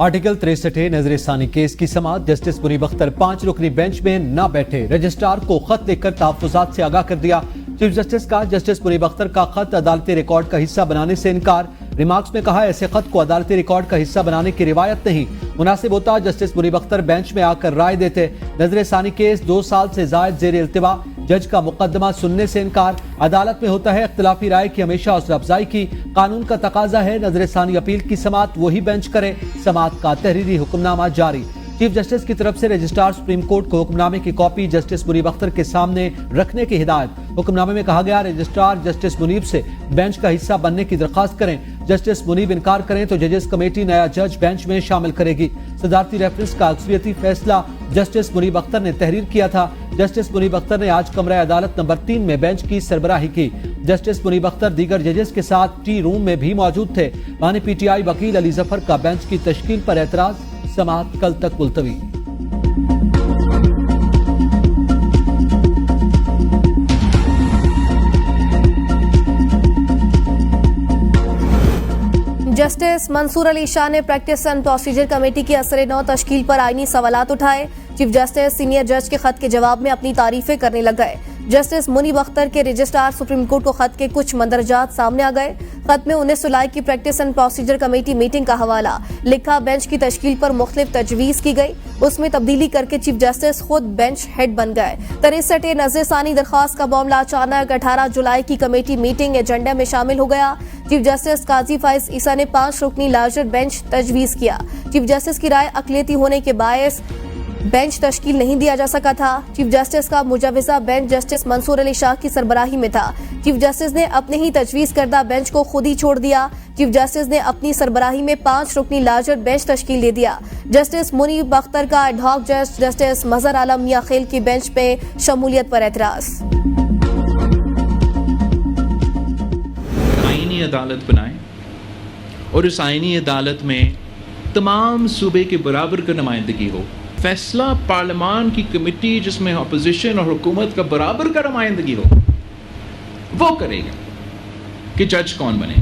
Article 63 नजर-ए-सानी case की समाअत justice Munib Akhtar 5 रुकनी bench में न बैठे, रजिस्ट्रार को खत लिखकर तहफ्फुजात से आगाह कर दिया। चीफ जस्टिस का जस्टिस मुनीब अख्तर का खत अदालती रिकॉर्ड का हिस्सा बनाने से इनकार। रिमार्क्स में कहा, ऐसे खत को अदालती रिकॉर्ड का हिस्सा बनाने की रिवायत नहीं। मुनासिब होता जस्टिस मुनीब अख्तर बेंच में आकर राय देते। नजर-ए-सानी केस 2 साल से जायद जेर इल्तिवा, जज का मुकदमा सुनने से इनकार। अदालत में होता है इख्तिलाफी राय की हमेशा हौसला अफजाई की। कानून का तकाजा है नजर-ए-सानी अपील की समाअत वही बेंच करे। समाअत का तहरीरी हुक्मनामा जारी। चीफ जस्टिस की तरफ से रजिस्ट्रार सुप्रीम कोर्ट को हुक्मनामे की कॉपी जस्टिस मुनीब अख्तर के सामने रखने की हिदायत। हुक्मनामे में कहा गया, रजिस्ट्रार जस्टिस मुनीब से बेंच का हिस्सा बनने की दरखास्त करें। जस्टिस मुनीब इनकार करें तो जजेस कमेटी नया जज बेंच में शामिल करेगी। सदारती रेफरेंस का अक्सरियती फैसला जस्टिस मुनीब अख्तर ने तहरीर किया था। जस्टिस मुनीब अख्तर ने आज कमरा अदालत नंबर 3 में बेंच की सरबराही की। जस्टिस मुनीब अख्तर दीगर जजेस के साथ टी रूम में भी मौजूद थे। मानी पीटीआई वकील अली जफर का बेंच की तश्कील पर एतराज। समाअत कल तक मुलतवी। जस्टिस मंसूर अली शाह ने प्रैक्टिस एंड प्रोसीजर कमेटी की असर नौ तश्कील पर आईनी सवालात उठाए। चीफ जस्टिस सीनियर जज के खत के जवाब में अपनी तारीफें करने लग गए। जस्टिस मुनीब अख्तर के रजिस्ट्रार सुप्रीम कोर्ट को खत के कुछ मंदरजात सामने आ गए। खत में 19 जुलाई की practice and procedure committee meeting का हवाला लिखा। बेंच की तश्कील पर मुख्तलिफ तजवीज की गई, उसमें तब्दीली करके चीफ जस्टिस खुद बेंच हेड बन गए। 63 नजर-ए-सानी दरखास्त का मामला अचानक 18 जुलाई की कमेटी मीटिंग एजेंडा में शामिल हो गया। चीफ जस्टिस काजी फाइज ईसा ने 5 रुकनी लार्जर बेंच तजवीज किया। चीफ जस्टिस की राय अकलियती होने के बायस बेंच तश्कील नहीं दिया जा सका था। चीफ जस्टिस का मुजव्विजा बेंच जस्टिस मंसूर अली शाह की सरबराही में था। चीफ जस्टिस ने अपने ही तजवीज करदा बेंच को खुद ही छोड़ दिया। चीफ जस्टिस ने अपनी सरबराही में 5 रुकनी लार्जर बेंच तश्कील दे दिया। जस्टिस मुनीब अख्तर का एडहॉक जज जस्टिस मजहर आलम मियां खेल की बेंच पे शमूलियत पर एतराज। आईनी अदालत बनाए और उस आईनी अदालत में तमाम सूबे के बराबर का नुमाइंदगी हो। फैसला पार्लियामान की कमेटी जिसमें अपोजिशन और हुकूमत का बराबर का नुमाइंदगी हो वो करेगा कि जज कौन बने।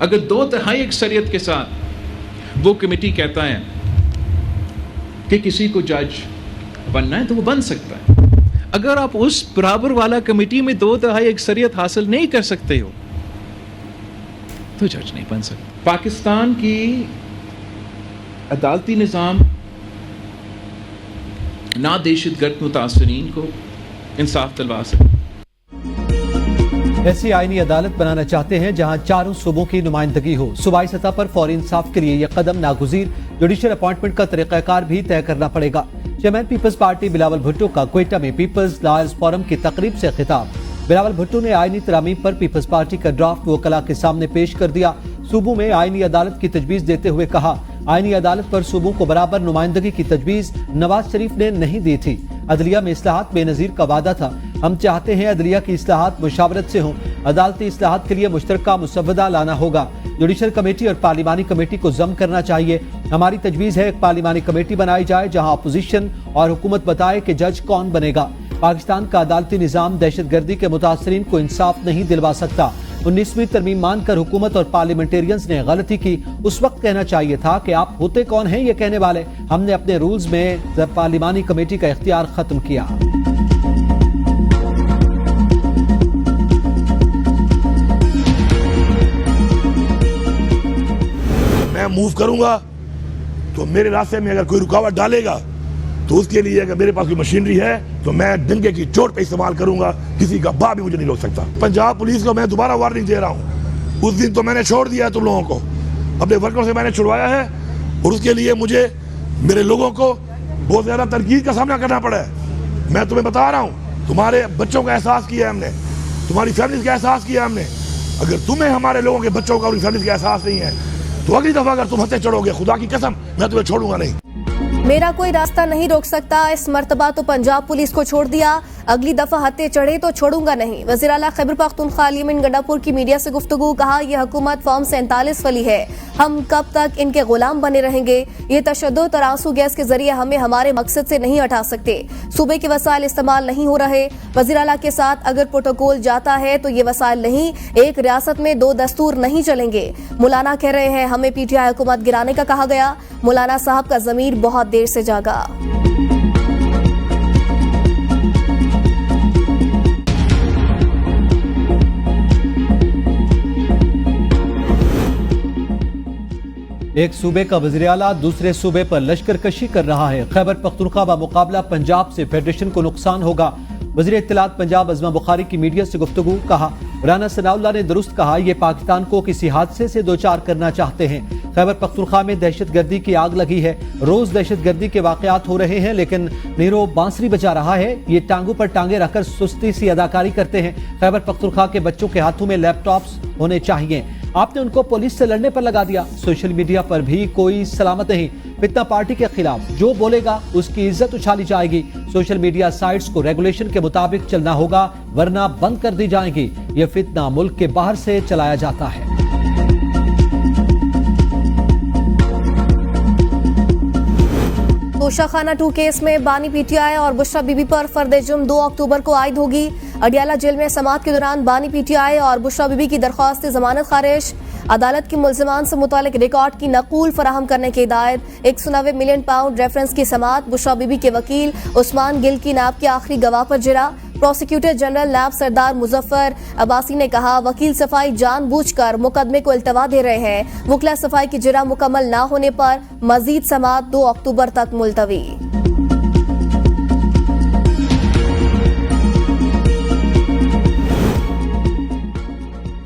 अगर 2/3 अक्सरियत के साथ वो कमेटी कहता है कि किसी को जज बनना है तो वो बन सकता है। अगर आप उस बराबर वाला कमेटी में 2/3 अक्सरियत हासिल नहीं कर सकते हो तो जज नहीं बन सकते। पाकिस्तान की अदालती निज़ाम ना दहशतगर्द मुतासरीन को इंसाफ दिलवा सके। ऐसी आईनी अदालत बनाना चाहते हैं जहां चारों सूबों की नुमाइंदगी हो। सूबाई सतह पर फौरी इंसाफ के लिए यह कदम नागुज़ीर। जुडिशल अपॉइंटमेंट का तरीक़ाकार भी तय करना पड़ेगा। Chairman peoples party Bilawal Bhutto का क्वेटा में पीपल्स लॉयर्स फोरम की तकरीब से खिताब। बिलावल भुट्टो ने आईनी तरामीम पर पीपल्स पार्टी का ड्राफ्ट वकला के सामने पेश कर दिया। सूबों में आईनी अदालत की तजवीज देते हुए कहा, आईनी अदालत पर सूबों को बराबर नुमाइंदगी की तजवीज नवाज शरीफ ने नहीं दी थी। अदलिया में इस्लाहात बेनजीर का वादा था। हम चाहते हैं अदलिया की इस्लाहात मुशावरत से हों। अदालती इस्लाहात के लिए मुश्तरका मुसव्वदा लाना होगा। जुडिशल कमेटी और पार्लिमानी कमेटी को जम करना चाहिए। हमारी तजवीज है एक पार्लिमानी कमेटी बनाई जाए जहां अपोजिशन और हुकूमत बताए कि जज कौन बनेगा। पाकिस्तान का अदालती निज़ाम दहशतगर्दी के मुतासरीन को इंसाफ नहीं दिलवा सकता। 19वीं तरमीम मानकर हुकूमत और पार्लियामेंटेरियंस ने गलती की। उस वक्त कहना चाहिए था कि आप होते कौन हैं ये कहने वाले। हमने अपने रूल्स में पार्लिमानी कमेटी का इख्तियार खत्म किया। मैं मूव करूंगा तो मेरे रास्ते में अगर कोई रुकावट डालेगा तो उसके लिए अगर मेरे पास कोई मशीनरी है तो मैं डंके की चोट पे इस्तेमाल करूंगा। किसी का बाप भी मुझे नहीं रोक सकता। पंजाब पुलिस को मैं दोबारा वार्निंग दे रहा हूँ। उस दिन तो मैंने छोड़ दिया है तुम लोगों को, अपने वर्करों से मैंने छुड़वाया है और उसके लिए मुझे मेरे लोगों को बहुत ज्यादा तनकीद का सामना करना पड़ा है। मैं तुम्हें बता रहा हूँ, तुम्हारे बच्चों का एहसास किया हमने, तुम्हारी फैमिली का एहसास किया हमने। अगर तुम्हें हमारे लोगों के बच्चों का और फैमिली का एहसास नहीं है तो अगली दफा अगर तुम हंसते चढ़ोगे, खुदा की कसम मैं तुम्हें छोड़ूंगा नहीं। मेरा कोई रास्ता नहीं रोक सकता। इस मर्तबा तो पंजाब पुलिस को छोड़ दिया, अगली दफा हत्ते चढ़े तो छोड़ूंगा नहीं। वज़ीर आला खैबर पख्तूनख्वा अली अमीन गंडापुर की मीडिया से गुफ्तगू। कहा, यह हुकूमत फॉर्म 47 वाली है। हम कब तक इनके गुलाम बने रहेंगे? ये तशद्दुद और आंसू गैस के जरिए हमें हमारे मकसद से नहीं हटा सकते। सूबे के वसाइल इस्तेमाल नहीं हो रहे। वज़ीर आला के साथ अगर प्रोटोकॉल जाता है तो ये वसाइल नहीं, एक रियासत में दो दस्तूर नहीं चलेंगे। मौलाना कह रहे हैं हमें पीटीआई हुकूमत गिराने का कहा गया। मौलाना साहब का ज़मीर बहुत देर से जागा। एक सूबे का वज़ीर आला दूसरे सूबे पर लश्कर कशी कर रहा है। खैबर पख्तूनख्वा का मुकाबला पंजाब से फेडरेशन को नुकसान होगा। वज़ीर इत्तलात पंजाब अज़मा बुखारी की मीडिया से गुफ्तगू। कहा, राना सनाउल्लाह ने दुरुस्त कहा, ये पाकिस्तान को किसी हादसे से दो चार करना चाहते हैं। खैबर पख्तूनख्वा में दहशतगर्दी की आग लगी है। रोज दहशतगर्दी के वाकयात हो रहे हैं, लेकिन नीरो बांसुरी बजा रहा है। ये टांगों पर टांगे रखकर सुस्ती सी अदाकारी करते हैं। खैबर पख्तूनख्वा के बच्चों के हाथों में लैपटॉप्स होने चाहिए। आपने उनको पुलिस से लड़ने पर लगा दिया। सोशल मीडिया पर भी कोई सलामत नहीं। फितना पार्टी के खिलाफ जो बोलेगा उसकी इज्जत उछाली जाएगी। सोशल मीडिया साइट्स को रेगुलेशन के मुताबिक चलना होगा, वरना बंद कर दी जाएगी। यह फितना मुल्क के बाहर से चलाया जाता है। तोशाखाना 2 केस में बानी पीटीआई और बुशरा बीबी पर फर्द जुर्म 2 अक्टूबर को आयद होगी। अडियाला जेल में समाअत के दौरान बानी पीटीआई और बुशरा बीबी की दरख्वास्त जमानत खारिज। अदालत की मुल्जिमान से मुतालिक रिकॉर्ड की नकूल फराहम करने की हिदायत। 190 मिलियन पाउंड रेफरेंस की समाअत। बुशरा बीबी के वकील उस्मान गिल की नाब के आखिरी गवाह पर जिरा। प्रोसिक्यूटर जनरल नायब सरदार मुजफ्फर अब्बासी ने कहा, वकील सफाई जानबूझकर मुकदमे को इल्तवा दे रहे हैं। वकला सफाई की जिरा मुकम्मल न होने पर मजीद समाअत 2 अक्टूबर तक मुलतवी।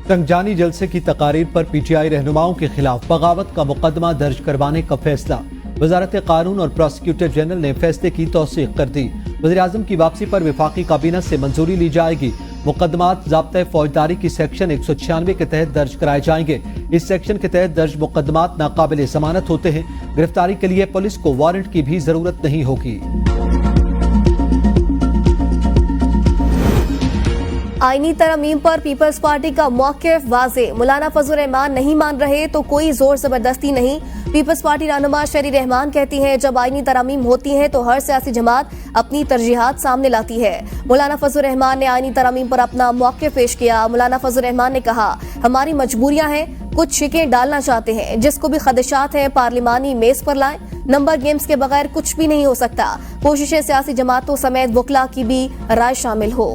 संगजानी जलसे की तकारीर पर पीटीआई रहनुमाओं के खिलाफ बगावत का मुकदमा दर्ज करवाने का फैसला। वजारत कानून और प्रोसिक्यूटर जनरल ने फैसले की तौसीक कर दी। वज़ीर आज़म की वापसी पर विफाकी काबीना से मंजूरी ली जाएगी। मुकदमात ज़ाब्ता फौजदारी की सेक्शन 196 के तहत दर्ज कराए जाएंगे। इस सेक्शन के तहत दर्ज मुकदमात नाकाबिल जमानत होते हैं। गिरफ्तारी के लिए पुलिस को वारंट की भी जरूरत नहीं होगी। आईनी तरमीम पर पीपल्स पार्टी का मौक़िफ़ वाज़े। मौलाना फजल रहमान नहीं मान रहे तो कोई जोर जबरदस्ती नहीं। पीपल्स पार्टी रहनुमा शरी रहमान कहती हैं, जब आईनी तरमीम होती है तो हर सियासी जमात अपनी तरजीहात सामने लाती है। मौलाना फजल रहमान ने आईनी तरमीम पर अपना मौक़िफ़ पेश किया। मौलाना फजल रहमान ने कहा, हमारी मजबूरियां हैं, कुछ शिकें डालना चाहते हैं, जिसको भी खदशात हैं पार्लिमानी मेज पर लाएं। नंबर गेम्स के बगैर कुछ भी नहीं हो सकता। कोशिशें सियासी जमातों समेत वकला की भी राय शामिल हो।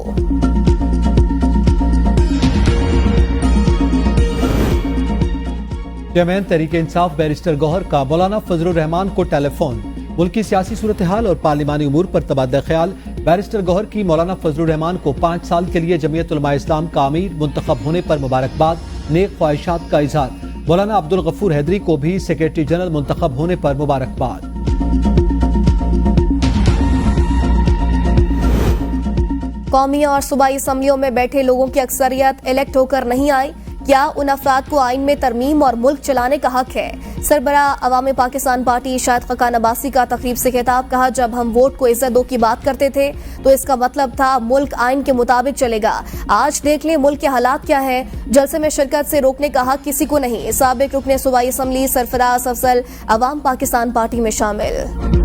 चेयरमैन तहरीक इंसाफ बैरिस्टर गौहर का मौलाना फजलुर रहमान को टेलीफोन। मुल्क की सियासी सूरत हाल और पार्लिमानी उमूर पर तबादला ख्याल। बैरिस्टर गौहर की मौलाना फजलुर रहमान को 5 साल के लिए जमीयत उलमा इस्लाम का अमीर मुंतखब होने पर मुबारकबाद, नेक ख्वाहिशात का इजहार। मौलाना अब्दुल गफूर हैदरी को भी सेक्रेटरी जनरल मुंतखब होने पर मुबारकबाद। कौमी और सूबाई असम्बलियों में बैठे लोगों की अक्सरियत इलेक्ट होकर नहीं आई। क्या उन अफराद को आइन में तरमीम और मुल्क चलाने का हक है? सरबरा अवामी पाकिस्तान पार्टी शाहिद खकान अब्बासी का तकरीब से खिताब। कहा, जब हम वोट को इज्जत दो की बात करते थे तो इसका मतलब था मुल्क आइन के मुताबिक चलेगा। आज देख लें मुल्क के हालात क्या है। जलसे में शिरकत से रोकने का हक किसी को नहीं। साबिक रुकने सूबाई असम्बली सरफराज अफजल अवाम पाकिस्तान पार्टी में शामिल।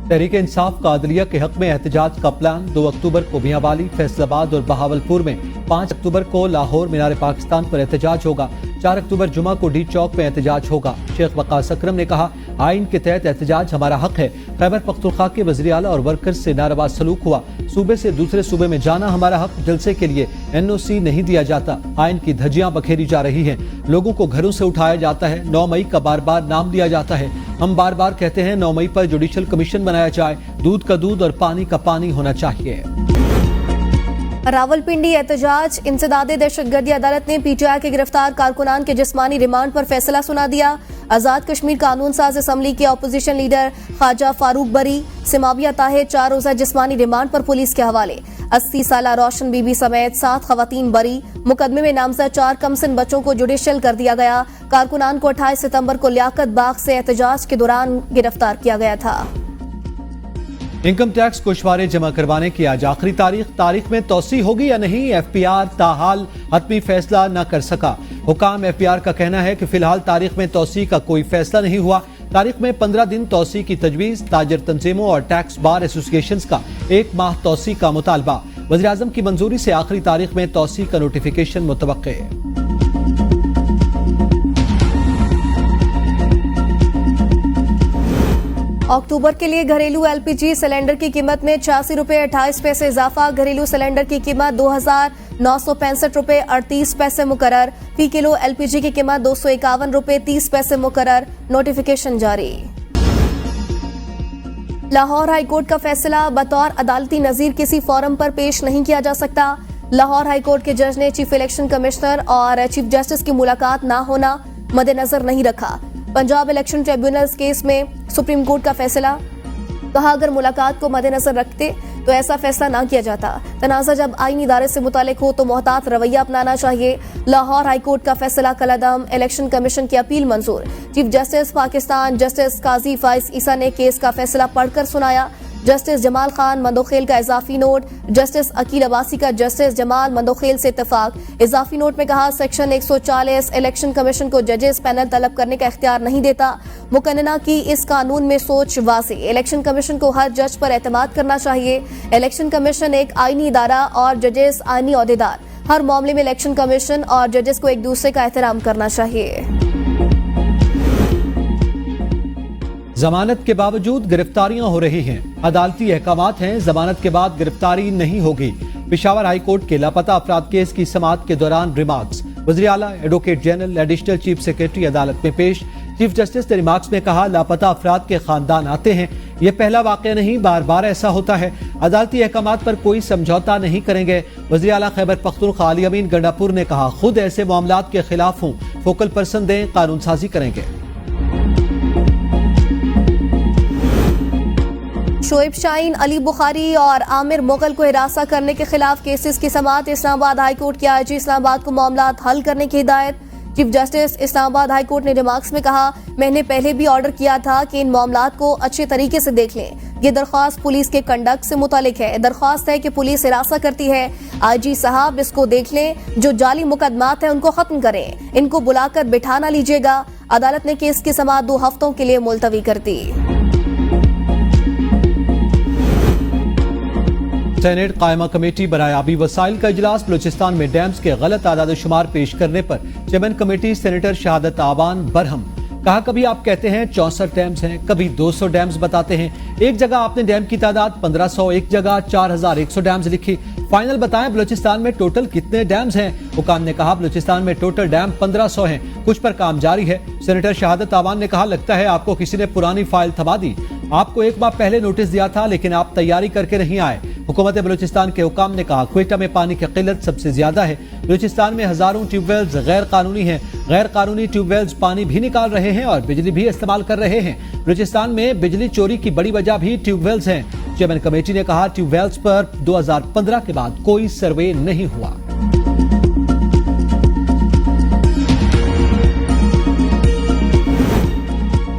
तहरीक इंसाफ का अदलिया के हक में एहतजाज का प्लान। 2 अक्टूबर को मियांवाली, फैसलाबाद और बहावलपुर में, 5 अक्टूबर को लाहौर मीनार पाकिस्तान पर एहतजाज होगा। 4 अक्टूबर जुमा को डी चौक में एहतजाज होगा। शेख वकास अकरम ने कहा, आइन के तहत एहतजाज हमारा हक है। खैबर पख्तूनख्वा के वज़ीर आला और वर्कर्स से नारवा सलूक हुआ। सूबे से दूसरे सूबे में जाना हमारा हक। जलसे के लिए NOC नहीं दिया जाता। आइन की धज्जियां बखेरी जा रही हैं। लोगों को घरों से उठाया जाता है। 9 मई का बार बार नाम लिया जाता है। हम बार बार कहते हैं 9 मई पर जुडिशल कमीशन बनाया जाए। दूध का दूध और पानी का पानी होना चाहिए। रावलपिंडी एहतजाज। इंसदादे दहशतगर्दी अदालत ने पीटीआई के गिरफ्तार कारकुनान के जिस्मानी रिमांड पर फैसला सुना दिया। आजाद कश्मीर कानून साज असम्बली के अपोजिशन लीडर ख्वाजा फारूक बरी, सिमाविया ताहिर 4 रोजा जिस्मानी रिमांड पर पुलिस के हवाले। 80 साला रोशन बीबी समेत 7 खवातीन बरी। मुकदमे में नामजद 4 कमसिन बच्चों को जुडिशियल कर दिया गया। कारकुनान को 28 सितंबर को लियाकत बाग से एहतजाज के दौरान गिरफ्तार किया गया था। इनकम टैक्स गोशवारे जमा करवाने की आज आखिरी तारीख में तोसी होगी या नहीं, एफपीआर ताहाल हतमी फैसला न कर सका। हुकाम एफपीआर का कहना है कि फिलहाल तारीख में तोसी का कोई फैसला नहीं हुआ। तारीख में 15 दिन तोसी की तजवीज, ताजर तंजीमों और टैक्स बार एसोसिएशंस का 1 माह तोसी का मुतालबा। वज़ीर आज़म की मंजूरी से आखिरी तारीख में तोसी का नोटिफिकेशन मुतवक्के है। अक्टूबर के लिए घरेलू एलपीजी सिलेंडर की कीमत में 86 रुपये 28 पैसे इजाफा। घरेलू सिलेंडर की कीमत 2,965 रुपये 38 पैसे मुकर्रर। फी किलो एलपीजी की कीमत 251 रुपये 30 पैसे मुकर्रर। नोटिफिकेशन जारी। लाहौर हाईकोर्ट का फैसला, बतौर अदालती नजीर किसी फॉरम पर पेश नहीं किया जा सकता। लाहौर हाईकोर्ट के जज ने चीफ इलेक्शन कमिश्नर और चीफ जस्टिस की मुलाकात न होना मद्देनजर नहीं रखा। पंजाब इलेक्शन ट्रिब्यूनल केस में सुप्रीम कोर्ट का फैसला, कहा अगर मुलाकात को मद्देनजर रखते तो ऐसा फैसला ना किया जाता। तनाज़ा जब आईनी इदारे से मुतालिक हो तो मोहतात रवैया अपनाना चाहिए। लाहौर हाईकोर्ट का फैसला कलअदम, इलेक्शन कमीशन की अपील मंजूर। चीफ जस्टिस पाकिस्तान जस्टिस काजी फाइज ईसा ने केस का फैसला पढ़कर सुनाया। जस्टिस जमाल खान मंदोखेल का इजाफी नोट, जस्टिस अकील अब्बासी का जस्टिस जमाल मंदोखेल से इत्तेफाक। इजाफी नोट में कहा सेक्शन 140 इलेक्शन कमीशन को जजेस पैनल तलब करने का इख्तियार नहीं देता। मुकन्नना की इस कानून में सोच वाज़ेह, इलेक्शन कमीशन को हर जज पर एतमाद करना चाहिए। इलेक्शन कमीशन एक आईनी इदारा और जजेस आईनी ओहदेदार। हर मामले में इलेक्शन कमीशन और जजेस को एक दूसरे का एहतराम करना चाहिए। जमानत के बावजूद गिरफ्तारियां हो रही हैं। अदालती अहकामात हैं, जमानत के बाद गिरफ्तारी नहीं होगी। पेशावर हाई कोर्ट के लापता अफराद केस की समाअत के दौरान रिमार्क्स। वज़ीर आला, advocate general, additional chief secretary अदालत में पेश। चीफ जस्टिस ने रिमार्क्स में कहा लापता अफराद के खानदान आते हैं, यह पहला वाक़या नहीं, बार बार ऐसा होता है। अदालती अहकामात पर कोई समझौता नहीं करेंगे। वज़ीर आला खैबर पख्तूनख्वा अली अमीन गंडापुर ने कहा खुद ऐसे मामलात के खिलाफ हूँ, फोकल पर्सन दें, कानून साजी करेंगे। शोएब शाहीन, अली बुखारी और आमिर मुगल को हिरासा करने के खिलाफ केसेस की समाअत। इस्लामाबाद हाईकोर्ट के आईजी इस्लामाबाद को मामलात हल करने की हिदायत। चीफ जस्टिस इस्लामाबाद हाईकोर्ट ने रिमार्क्स में कहा मैंने पहले भी ऑर्डर किया था कि इन मामलात को अच्छे तरीके से देख लें। ये दरख्वास्त पुलिस के कंडक्ट से मुतालिक है। दरख्वास्त है कि पुलिस हिरासा करती है। आईजी साहब इसको देख लें, जो जाली मुकदमात हैं उनको खत्म करें, इनको बुलाकर बिठा ना लीजिएगा। अदालत ने केस की समाअत 2 हफ्तों के लिए मुलतवी कर दी। सेनेट कायमा कमेटी बरायाबी वसाइल का इजलास। बलूचिस्तान में डैम्स के गलत आदाद शुमार पेश करने पर चेयरमैन कमेटी सेनेटर शहादत आबान बरहम। कहा कभी आप कहते हैं 64 डैम्स हैं, कभी 200 डैम्स बताते हैं। एक जगह आपने डैम की तादाद 1500, एक जगह 4100 डैम्स लिखी। फाइनल बताएं बलूचिस्तान में टोटल कितने डैम्स हैं। हुकाम ने कहा बलूचिस्तान में टोटल डैम 1500 हैं, कुछ पर काम जारी है। सेनेटर शहादत आबान ने कहा लगता है आपको किसी ने पुरानी फाइल थमा दी। आपको एक बार पहले नोटिस दिया था लेकिन आप तैयारी करके नहीं आए। हुकूमत बलूचिस्तान के हुकाम ने कहा क्वेटा में पानी की किल्लत सबसे ज्यादा है। बलूचिस्तान में हजारों ट्यूबवेल्स गैर कानूनी हैं। गैर कानूनी ट्यूबवेल्स पानी भी निकाल रहे हैं और बिजली भी इस्तेमाल कर रहे हैं। बलूचिस्तान में बिजली चोरी की बड़ी वजह भी ट्यूबवेल्स हैं। चेयरमैन कमेटी ने कहा ट्यूबवेल्स पर 2015 के बाद कोई सर्वे नहीं हुआ।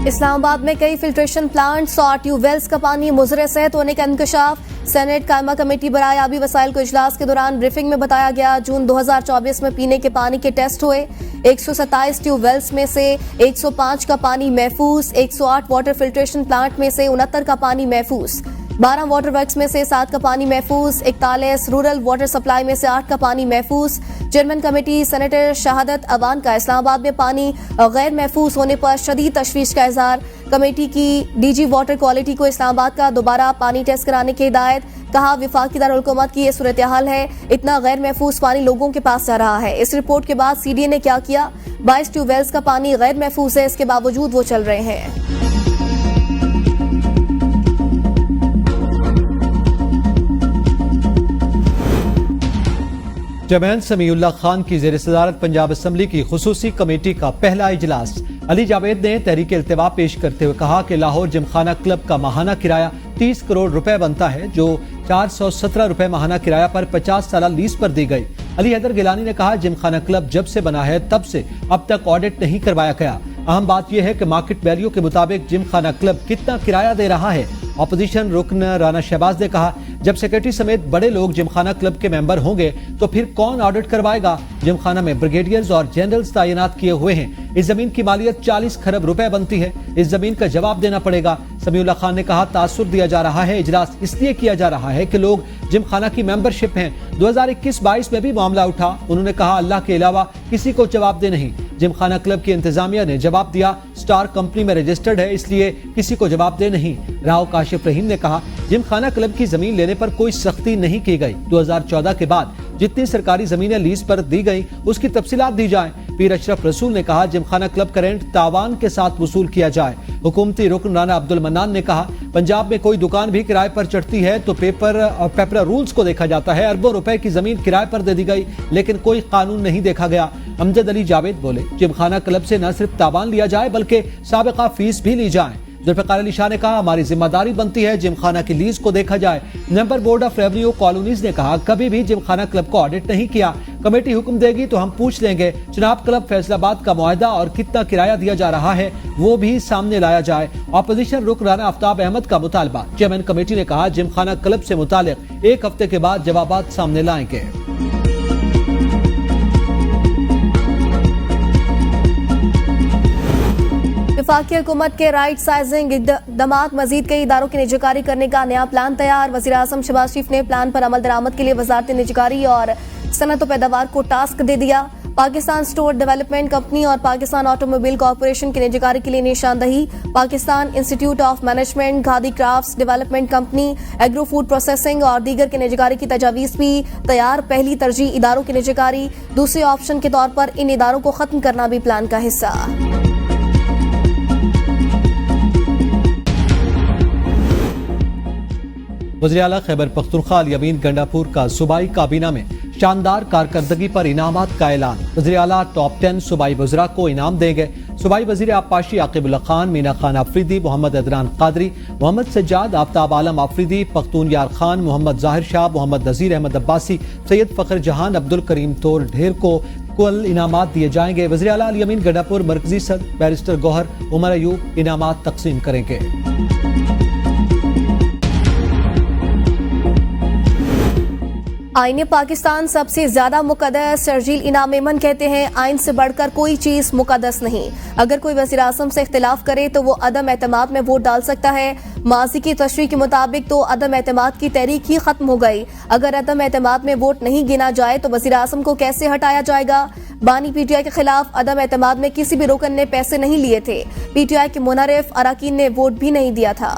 इस्लामाबाद में कई फिल्ट्रेशन प्लांट्स और ट्यूबवेल्स का पानी मुजरे सेहत होने का इंकशाफ। सेनेट कायमा कमेटी बरायाबी वसाइल को इजलास के दौरान ब्रीफिंग में बताया गया जून 2024 में पीने के पानी के टेस्ट हुए। 127 ट्यूबवेल्स में से 105 का पानी महफूज, 108 वाटर फिल्ट्रेशन प्लांट में से 69 का पानी महफूज, 12 वाटर वर्क्स में से 7 का पानी महफूज, 41 रूरल वाटर सप्लाई में से 8 का पानी महफूज। चेयरमैन कमेटी सेनेटर शहादत अबान का इस्लामाबाद में पानी गैर महफूज होने पर शदीद तशवीश का इजहार। कमेटी की डीजी वाटर क्वालिटी को इस्लामाबाद का दोबारा पानी टेस्ट कराने की हिदायत। कहा विफाकी दारुल हुकूमत की ये सूरत हाल है, इतना गैर महफूज पानी लोगों के पास जा रहा है। इस रिपोर्ट के बाद सीडीए ने क्या किया, 22 ट्यूबवेल्स का पानी गैर महफूज है, इसके बावजूद वो चल रहे हैं। चेयरमैन समीउल्लाह खान की ज़ेर सदारत पंजाब असम्बली की खुसूसी कमेटी का पहला इजलास। अली जावेद ने तहरीक इल्तिवा पेश करते हुए कहा कि लाहौर जिमखाना क्लब का माहाना किराया 30 करोड़ रुपए बनता है, जो 417 रुपए माहाना किराया पर 50 साल लीज पर दी गई। अली हैदर गिलानी ने कहा जिमखाना क्लब जब से बना है तब से अब तक ऑडिट नहीं करवाया गया। अहम बात यह है कि मार्केट वैल्यू के मुताबिक जिमखाना क्लब कितना किराया दे रहा है ऑपोजिशन रुकन राना शहबाज ने कहा, जब सेक्रेटरी समेत बड़े लोग जिमखाना क्लब के मेंबर होंगे तो फिर कौन ऑडिट करवाएगा? जिमखाना में ब्रिगेडियर्स और जनरल्स तैनात किए हुए हैं। इस जमीन की मालियत 40 खरब रुपए बनती है। इस जमीन का जवाब देना पड़ेगा। समीउल्लाह खान ने कहा, तासुर दिया जा रहा है। इजलास इसलिए किया जा रहा है कि लोग जिमखाना की मेंबरशिप हैं। 2021-22 में भी मामला उठा। उन्होंने कहा, अल्लाह के अलावा किसी को जवाब दे नहीं। जिमखाना क्लब की इंतजामिया ने जवाब दिया, स्टार कंपनी में रजिस्टर्ड है, इसलिए किसी को जवाब दे नहीं। राव काशिफ रहीम ने कहा, जिमखाना क्लब की जमीन लेने पर कोई सख्ती नहीं की गई। 2014 के बाद जितनी सरकारी जमीनें लीज पर दी गई उसकी तफसीलात दी जाए। पीर अशरफ रसूल ने कहा, जिमखाना क्लब का रेंट तावान के साथ वसूल किया जाए। हुकूमती रुकन राना अब्दुल मन्नान ने कहा, पंजाब में कोई दुकान भी किराए पर चढ़ती है तो पेपर रूल्स को देखा जाता है। अरबों रुपए की जमीन किराए पर दे दी गई लेकिन कोई कानून नहीं देखा गया। अमजद अली जावेद बोले, जिमखाना क्लब से न सिर्फ तावान लिया जाए बल्कि साबिका फीस भी ली जाए। जुल्फिकार अली शाह ने कहा, हमारी जिम्मेदारी बनती है जिमखाना की लीज को देखा जाए। Member board of revenue colonies ने कहा, कभी भी जिमखाना क्लब को ऑडिट नहीं किया। कमेटी हुक्म देगी तो हम पूछ लेंगे। चुनाव क्लब फैसलाबाद का मुआहदा और कितना किराया दिया जा रहा है वो भी सामने लाया जाए। ऑपोजिशन रुकन राना आफ्ताब अहमद का मुतालबा। चेयरमैन कमेटी ने कहा, जिमखाना क्लब से मुतालिक 1 हफ्ते के बाद जवाबात सामने लाएंगे। वफाकी हुकूमत के राइट साइजिंग इक़दामात मजीद कई इदारों की निजीकारी करने का नया प्लान तैयार। वज़ीर आज़म शहबाज शरीफ ने प्लान पर अमल दरामद के लिए वजारत निजीकारी और सनत व पैदावार को टास्क दे दिया। पाकिस्तान स्टोर डेवलपमेंट कंपनी और पाकिस्तान ऑटोमोबाइल कॉरपोरेशन की निजीकारी के लिए निशानदही। Pakistan institute of management, khadi crafts development company, agro food processing और दीगर की निजीकारी की तजावीज़ भी तैयार। पहली तरजीह इदारों की निजीकारी, दूसरे ऑप्शन के तौर पर इन इदारों को खत्म करना भी प्लान का हिस्सा। वज़ीर आला खैबर पख्तूनख्वा अली अमीन गंडापुर का सूबाई काबीना में शानदार कारकर्दगी पर इनामात का ऐलान। वज़ीर आला टॉप 10 सूबाई वज़रा को इनाम देंगे। सूबाई वज़ीर आबपाशी आकिबुल्लाह खान, मीना खान आफरीदी, मोहम्मद अदनान कादरी, मोहम्मद सज्जाद, आफ्ताब आलम आफरीदी, पख्तून यार खान, मोहम्मद जाहिर शाह, मोहम्मद नज़ीर अहमद अब्बासी, सैयद फ़खर जहान, अब्दुल करीम तोल ढेर को कुल इनामात दिए जाएंगे। वज़ीर आला अली अमीन गंडापुर मरकजी सदर बैरिस्टर गौहर उमर अयूब इनामात तकसीम करेंगे। आईने पाकिस्तान सबसे ज्यादा मुकद्दस। शर्जील इनाम मेमन कहते हैं, आइन से बढ़कर कोई चीज मुकद्दस नहीं। अगर कोई वज़ीर आज़म से इख्तिलाफ करे तो वो अदम एतमाद में वोट डाल सकता है। माजी की तशरीह के मुताबिक तो अदम एतमाद की तहरीक ही खत्म हो गई। अगर अदम एतमाद में वोट नहीं गिना जाए तो वज़ीर आज़म को कैसे हटाया जाएगा? बानी पीटीआई के खिलाफ अदम एतमाद में किसी भी रुकन ने पैसे नहीं लिए थे। पीटीआई के मुनरिफ अरकान ने वोट भी नहीं दिया था।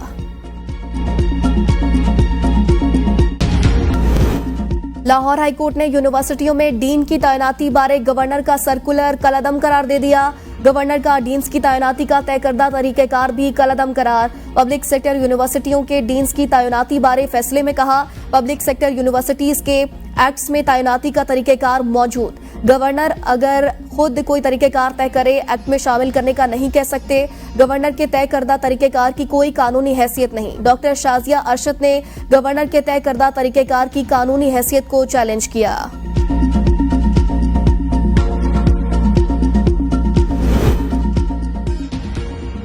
लाहौर हाईकोर्ट ने यूनिवर्सिटियों में डीन की तैनाती बारे गवर्नर का सर्कुलर कलअदम करार दे दिया। गवर्नर का डीन्स की तैनाती का तय करदा तरीक़ेकार भी कलअदम करार। पब्लिक सेक्टर यूनिवर्सिटियों के डीन्स की तैनाती बारे फैसले में कहा, पब्लिक सेक्टर यूनिवर्सिटीज के एक्ट्स में तैनाती का तरीक़ेकार मौजूद। गवर्नर अगर खुद कोई तरीक़ेकार तय करे, एक्ट में शामिल करने का नहीं कह सकते। गवर्नर के तय करदा तरीक़ेकार की कोई कानूनी हैसियत नहीं। डॉक्टर शाजिया अरशद ने गवर्नर के तय करदा तरीक़ेकार की कानूनी हैसियत को चैलेंज किया।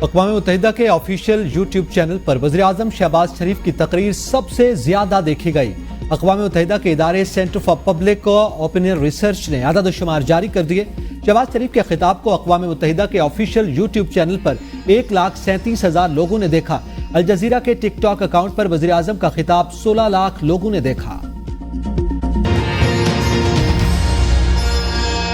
अक़वाम मुत्तहिदा के ऑफिशियल यूट्यूब चैनल पर वज़ीर आज़म शहबाज शरीफ की तकरीर सबसे ज्यादा देखी गई। अक़वाम मुत्तहिदा के इदारे centre for public opinion research ने आदाद शुमार जारी कर दिए। शहबाज शरीफ के खिताब को अक़वाम मुत्तहिदा के ऑफिशियल यूट्यूब चैनल पर 1,37,000 लोगों ने देखा। अल जज़ीरा के टिकटॉक अकाउंट पर वज़ीर आज़म का खिताब 16 लाख लोगों ने देखा।